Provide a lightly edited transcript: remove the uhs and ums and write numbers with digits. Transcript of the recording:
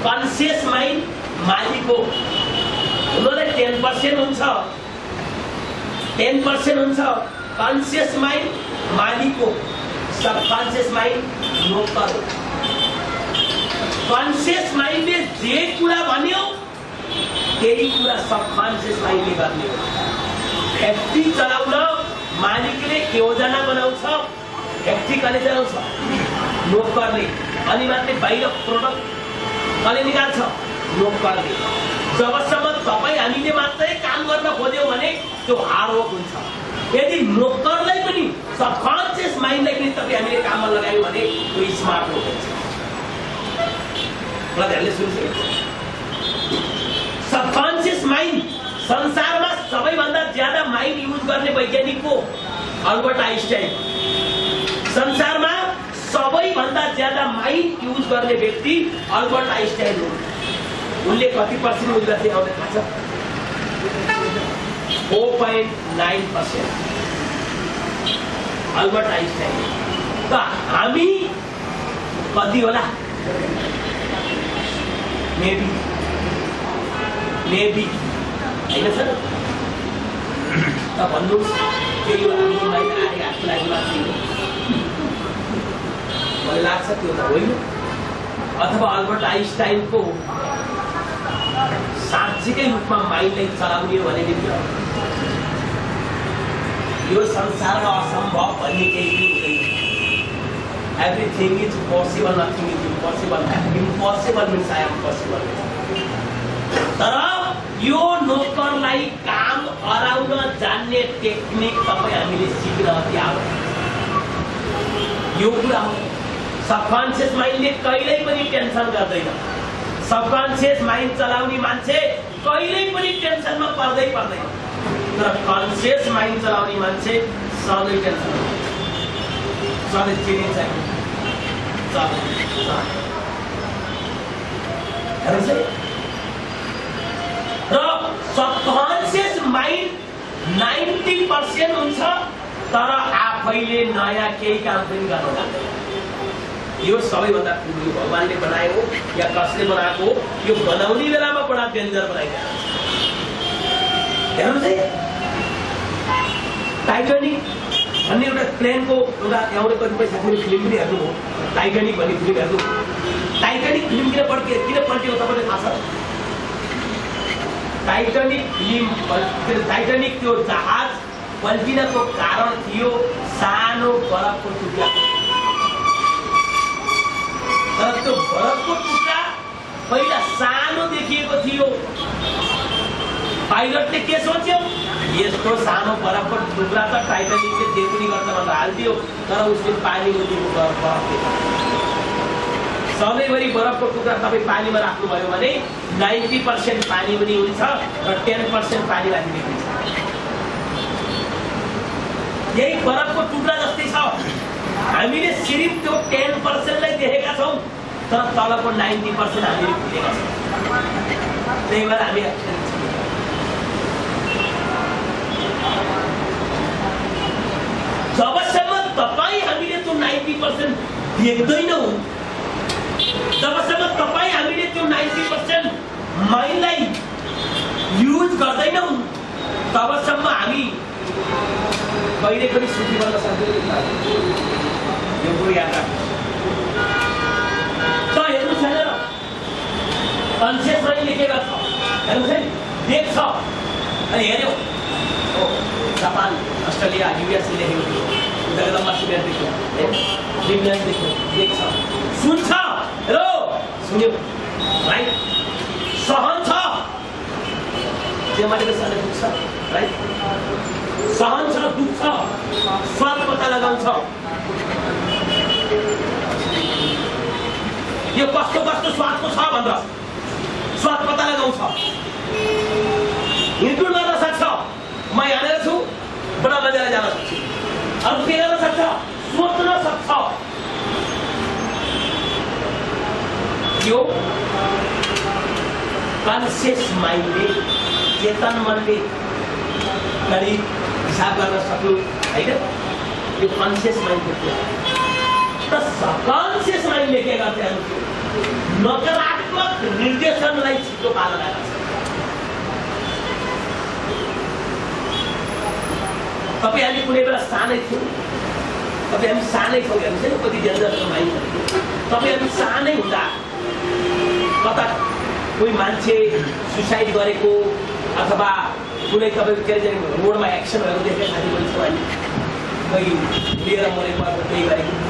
Conscious mind मालिकको उनीहरुलाई 10% हुन्छ 10% हुन्छ कन्सियस माइन्ड मालिकको सबकन्सियस माइन्ड नोकर कन्सियस माइन्डले जे कुरा भन्यो त्यही कुरा सबकन्सियस माइन्डले गर्ने हो फ्याक्ट्री चलाउन मालिकले योजना बनाउँछ फ्याक्ट्री कसले चलाउँछ नोकरले अनि मात्रै बाहिर प्रोडक्ट कसले निकाल्छ नोकरले जबसम्म तपाईं हामीले मात्रै काम गर्न खोज्यौं भने त्यो हार्ड वर्क हुन्छ यदि नोकरलाई पनि सबकन्सियस माइन्डलाई पनि तपाईं हामीले काममा लगायौं भने त्यो स्मार्ट वर्क हुन्छ ध्यानले सुन्नुहोस् सबकन्सियस माइन्ड संसारमा सबैभन्दा ज्यादा माइन्ड युज गर्ने वैज्ञानिक को अल्बर्ट आइन्स्टाइन संसारमा सबैभन्दा ज्यादा माइन्ड युज गर्ने व्यक्ति अल्बर्ट आइन्स्टाइन हो उनले कति पर्सेन्ट युज गर्थे आउने थाहा छ 4.9% अल्बर्ट आइन्स्टाइन त हामी कति होला मेबी हैन सर त भन्नुस् के यो हामी माइन्ड आए हातको लागि मात्रै हो मलाई लाग्छ त्यो त होइन अथवा अल्बर्ट आइन्स्टाइनको साँच्चीकै रूपमा माइन्डलाई चलाउने हो भने यो संसारमा असम्भव भन्ने केही हुँदैन everything is possible nothing is impossible impossible means I am possible तर यो नोकरलाई काम गराउन जान्ने टेक्निक तपाईं हामीले सिक्न अति आवश्यक यो कुरा हो सबकन्सियस माइन्डले कहिल्यै पनि टेन्सन गर्दैन सबकन्सियस माइन्ड चलाउने मान्छे कहिल्यै पनि टेन्सनमा पर्दैन तर कन्सियस माइन्ड चलाउने मान्छे सधैँ टेन्सन सधैँ चिनिन्छ र सबकन्सियस माइन्ड 90% हुन्छ तर आफैले नयाँ केही काम पनि गर्न जान्दैन यो सबैभन्दा ठुलो भगवानले बनाएको या कसले बनाएको यो बनाउने बेलामा बडा डेन्जर बनाइदिएको हेर्नुहोस् है टाइटानिक भन्ने एउटा प्लेनको एउटा एउटा कतिपय साथीहरु फिल्म पनि हेर्नुभयो टाइटानिक भन्ने फिल्म हेर्नु टाइटानिक फिल्म किन पल्टियो तपाईलाई थाहा छ टाइटानिक फिल्म टाइटानिक त्यो जहाज पल्टिनको कारण थियो सानो बरफको टुक्रा तर त्यो बरफको टुक्रा पहिला सानो देखिएको थियो पाइलटले के सोच्यो यस्तो सानो बरफको टुक्रा त टाइटानिकले देखुनी गर्छ भनेर हाल्दियो तर उसले पानी मुनिको बरफ सधैँभरि बरफको टुक्रा तपाईँ पानीमा राख्नुभयो भने 90% पानी मुनि हुन्छ र 10% पानी माथि देखिन्छ यही बरफको टुक्रा जस्तै छ हामीले सिर्फ त्यो 10% लाई देखेका छौं तर तलको 90% हामीले भुलेका छौं त्यही भएर हामी जबसम्म तपाई हामीले त्यो 90% देख्दैनौं जबसम्म तपाई हामीले त्यो 90% माइन्डलाई युज गर्दैनौं तबसम्म हामी कहिले पनि सुखी बन्न सक्दैनौं यो कुरो याद राख्नुस् त हेर्नुस् हैन र कन्सियस माइन्ड लेखेको छ हेर्नुस् है देख्छ अनि हेर्यो ओ जापान अस्ट्रेलिया युएस लेखेको थियो जगदम्बा सुबेर देख्यो लिम्ल्यान्ड देख्यो देख्छ सुन्छ हेलो सुन्यो राइट सहन्छ जे मान्छेले सधैँ दुख्छ राइट सहन्छ दुख्छ स्वाद पत्ता लगाउँछ यो कस्तो कस्तो स्वादको छ भनेर स्वाद पत्ता लगाउँछ हिँडडुल गर्न सक्छ म यहाँनिर छु बडा मजाले जान सक्छु अरू के गर्न सक्छ सोच्न सक्छ यो कन्सियस माइन्डले चेतन मनले करिब हिसाब गर्न सक्नु हैन यो कन्सियस माइन्डको कुरा त सबकन्सियस माइन्डले के गर्छ नकारात्मक दिशात्मक निर्देशनलाई छिटो पालना गर्छ। तपाईहरुले कुनै बेला सानै थियो, तपाईहरु सानै थियो हेर्नुस् है कति डेन्जरस मान्छे। तपाईहरु सानै हुँदा कता कोही मान्छे सुसाइड गरेको अथवा कुनै तपाईको के अरे रोडमा एक्सिडेन्ट भएको देखेर साथी पनि छ अनि कोही लिएर मरेको अथवा केही गरेको